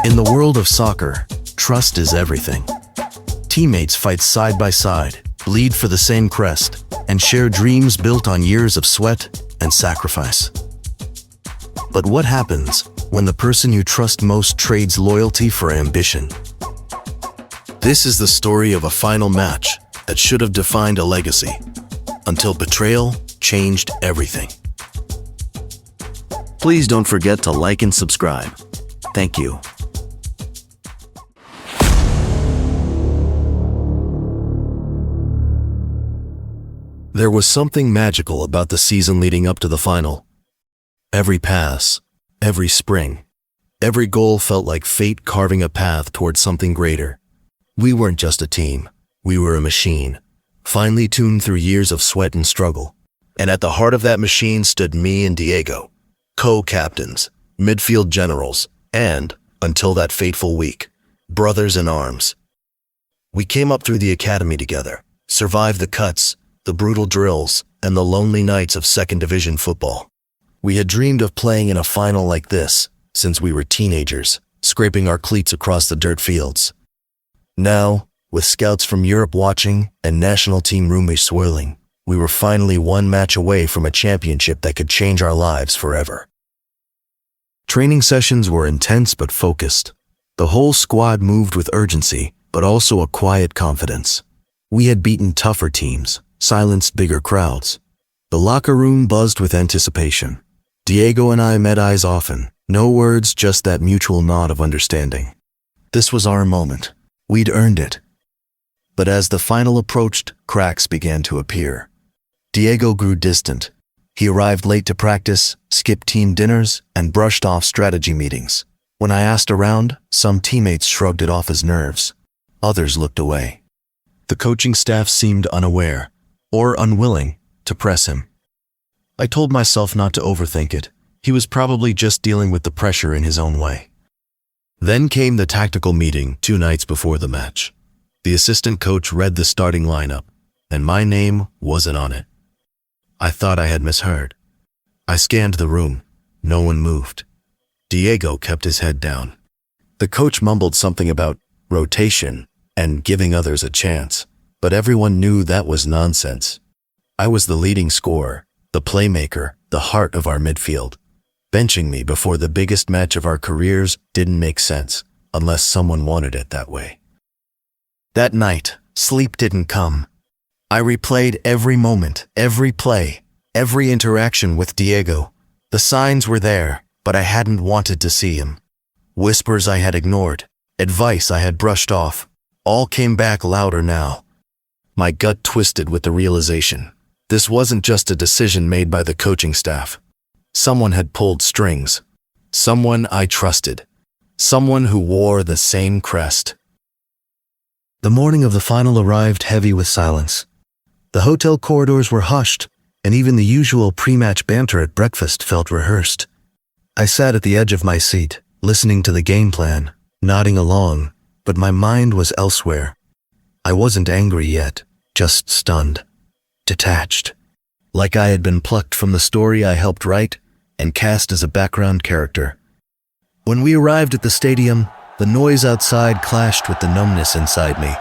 In the world of soccer, trust is everything. Teammates fight side by side, bleed for the same crest, and share dreams built on years of sweat and sacrifice. But what happens when the person you trust most trades loyalty for ambition? This is the story of a final match that should have defined a legacy, until betrayal changed everything. Please don't forget to like and subscribe. Thank you. There was something magical about the season leading up to the final. Every pass, every spring, every goal felt like fate carving a path towards something greater. We weren't just a team, we were a machine, finely tuned through years of sweat and struggle. And at the heart of that machine stood me and Diego, co-captains, midfield generals, and, until that fateful week, brothers in arms. We came up through the academy together, survived the cuts, the brutal drills, and the lonely nights of second division football. We had dreamed of playing in a final like this since we were teenagers, scraping our cleats across the dirt fields. Now, with scouts from Europe watching and national team rumors swirling, we were finally one match away from a championship that could change our lives forever. Training sessions were intense but focused. The whole squad moved with urgency, but also a quiet confidence. We had beaten tougher teams, silenced bigger crowds. The locker room buzzed with anticipation. Diego and I met eyes often, no words, just that mutual nod of understanding. This was our moment. We'd earned it. But as the final approached, cracks began to appear. Diego grew distant. He arrived late to practice, skipped team dinners, and brushed off strategy meetings. When I asked around, some teammates shrugged it off as nerves. Others looked away. The coaching staff seemed unaware, or unwilling, to press him. I told myself not to overthink it. He was probably just dealing with the pressure in his own way. Then came the tactical meeting 2 nights before the match. The assistant coach read the starting lineup, and my name wasn't on it. I thought I had misheard. I scanned the room. No one moved. Diego kept his head down. The coach mumbled something about rotation and giving others a chance, but everyone knew that was nonsense. I was the leading scorer, the playmaker, the heart of our midfield. Benching me before the biggest match of our careers didn't make sense, unless someone wanted it that way. That night, sleep didn't come. I replayed every moment, every play, every interaction with Diego. The signs were there, but I hadn't wanted to see him. Whispers I had ignored, advice I had brushed off, all came back louder now. My gut twisted with the realization. This wasn't just a decision made by the coaching staff. Someone had pulled strings. Someone I trusted. Someone who wore the same crest. The morning of the final arrived heavy with silence. The hotel corridors were hushed, and even the usual pre-match banter at breakfast felt rehearsed. I sat at the edge of my seat, listening to the game plan, nodding along, but my mind was elsewhere. I wasn't angry yet, just stunned, detached, like I had been plucked from the story I helped write and cast as a background character. When we arrived at the stadium, the noise outside clashed with the numbness inside me.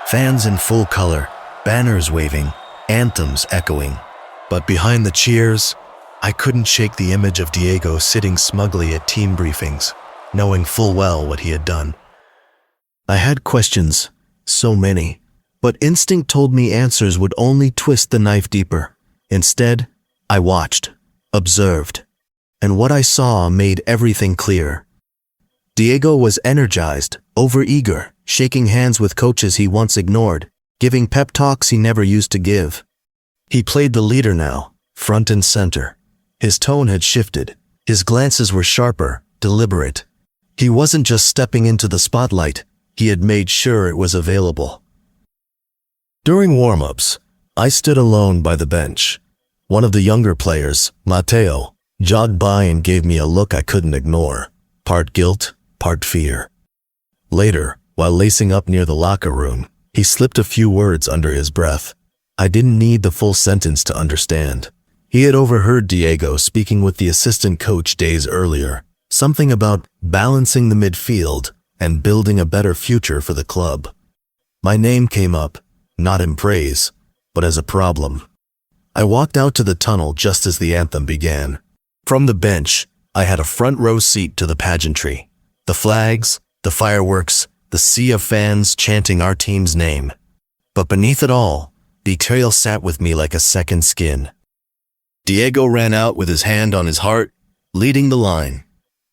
Fans in full color, banners waving, anthems echoing. But behind the cheers, I couldn't shake the image of Diego sitting smugly at team briefings, knowing full well what he had done. I had questions, so many, but instinct told me answers would only twist the knife deeper. Instead, I watched, observed, and what I saw made everything clear. Diego was energized, overeager, shaking hands with coaches he once ignored, giving pep talks he never used to give. He played the leader now, front and center. His tone had shifted. His glances were sharper, deliberate. He wasn't just stepping into the spotlight, he had made sure it was available. During warm-ups, I stood alone by the bench. One of the younger players, Mateo, jogged by and gave me a look I couldn't ignore, part guilt, part fear. Later, while lacing up near the locker room, he slipped a few words under his breath. I didn't need the full sentence to understand. He had overheard Diego speaking with the assistant coach days earlier, Something about balancing the midfield and building a better future for the club. My name came up, not in praise, but as a problem. I walked out to the tunnel just as the anthem began. From the bench, I had a front row seat to the pageantry. The flags, the fireworks, the sea of fans chanting our team's name. But beneath it all, betrayal sat with me like a second skin. Diego ran out with his hand on his heart, leading the line,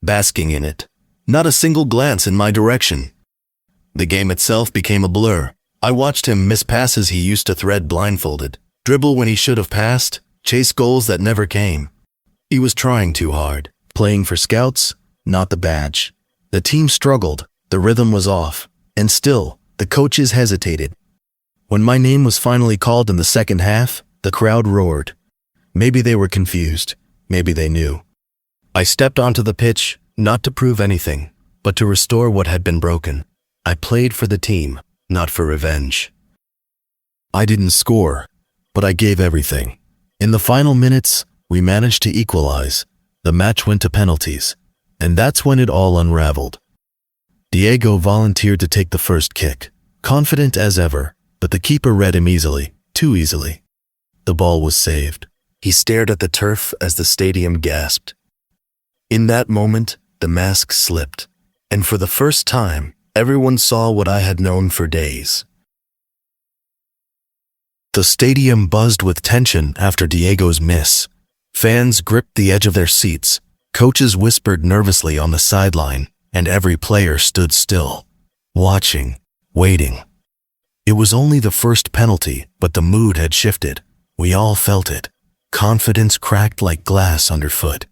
basking in it. Not a single glance in my direction. The game itself became a blur. I watched him miss passes he used to thread blindfolded, dribble when he should have passed, chase goals that never came. He was trying too hard, playing for scouts, not the badge. The team struggled, the rhythm was off, and still, the coaches hesitated. When my name was finally called in the second half, the crowd roared. Maybe they were confused, maybe they knew. I stepped onto the pitch, not to prove anything, but to restore what had been broken. I played for the team, not for revenge. I didn't score, but I gave everything. In the final minutes, we managed to equalize. The match went to penalties, and that's when it all unraveled. Diego volunteered to take the first kick, confident as ever, but the keeper read him easily, too easily. The ball was saved. He stared at the turf as the stadium gasped. In that moment, the mask slipped, and for the first time, everyone saw what I had known for days. The stadium buzzed with tension after Diego's miss. Fans gripped the edge of their seats, coaches whispered nervously on the sideline, and every player stood still, watching, waiting. It was only the first penalty, but the mood had shifted. We all felt it. Confidence cracked like glass underfoot.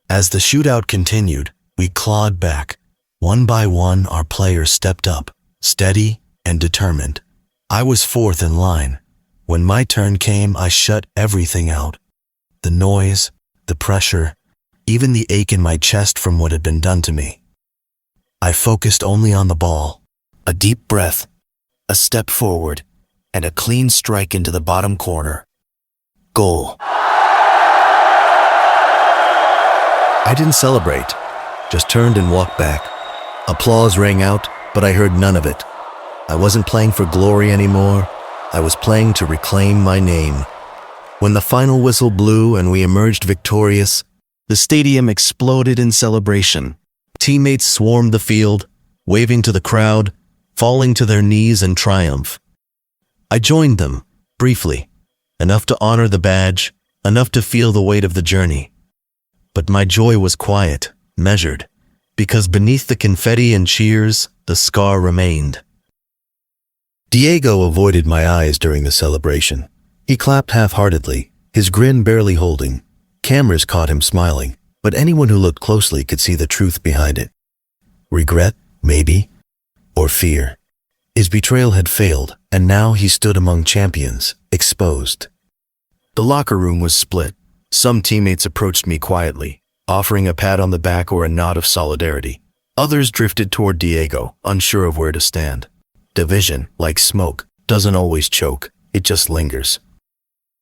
As the shootout continued, we clawed back. One by one, our players stepped up, steady and determined. I was fourth in line. When my turn came, I shut everything out. The noise, the pressure, even the ache in my chest from what had been done to me. I focused only on the ball. A deep breath, a step forward, and a clean strike into the bottom corner. Goal. I didn't celebrate, just turned and walked back. Applause rang out, but I heard none of it. I wasn't playing for glory anymore. I was playing to reclaim my name. When the final whistle blew and we emerged victorious, the stadium exploded in celebration. Teammates swarmed the field, waving to the crowd, falling to their knees in triumph. I joined them, briefly, enough to honor the badge, enough to feel the weight of the journey. But my joy was quiet, measured, because beneath the confetti and cheers, the scar remained. Diego avoided my eyes during the celebration. He clapped half-heartedly, his grin barely holding. Cameras caught him smiling, but anyone who looked closely could see the truth behind it. Regret, maybe, or fear. His betrayal had failed, and now he stood among champions, exposed. The locker room was split. Some teammates approached me quietly, offering a pat on the back or a nod of solidarity. Others drifted toward Diego, unsure of where to stand. Division, like smoke, doesn't always choke, it just lingers.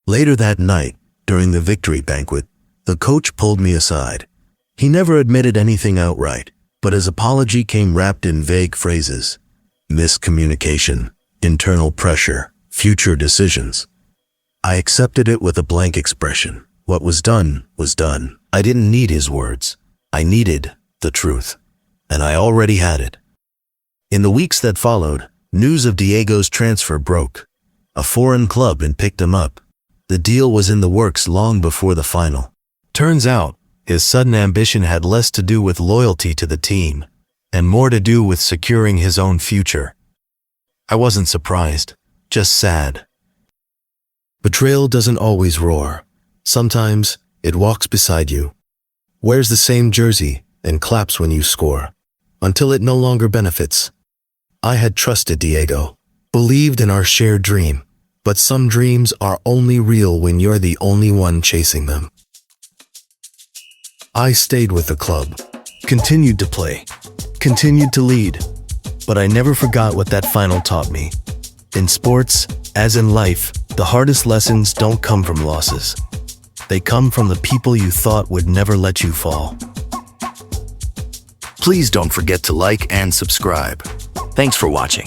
Later that night, during the victory banquet, the coach pulled me aside. He never admitted anything outright, but his apology came wrapped in vague phrases. Miscommunication, internal pressure, future decisions. I accepted it with a blank expression. What was done was done. I didn't need his words. I needed the truth, and I already had it. In the weeks that followed, news of Diego's transfer broke. A foreign club had picked him up. The deal was in the works long before the final. Turns out, his sudden ambition had less to do with loyalty to the team, and more to do with securing his own future. I wasn't surprised, just sad. Betrayal doesn't always roar. Sometimes, it walks beside you, wears the same jersey, and claps when you score, until it no longer benefits. I had trusted Diego, believed in our shared dream, but some dreams are only real when you're the only one chasing them. I stayed with the club, continued to play, continued to lead, but I never forgot what that final taught me. In sports, as in life, the hardest lessons don't come from losses. They come from the people you thought would never let you fall. Please don't forget to like and subscribe. Thanks for watching.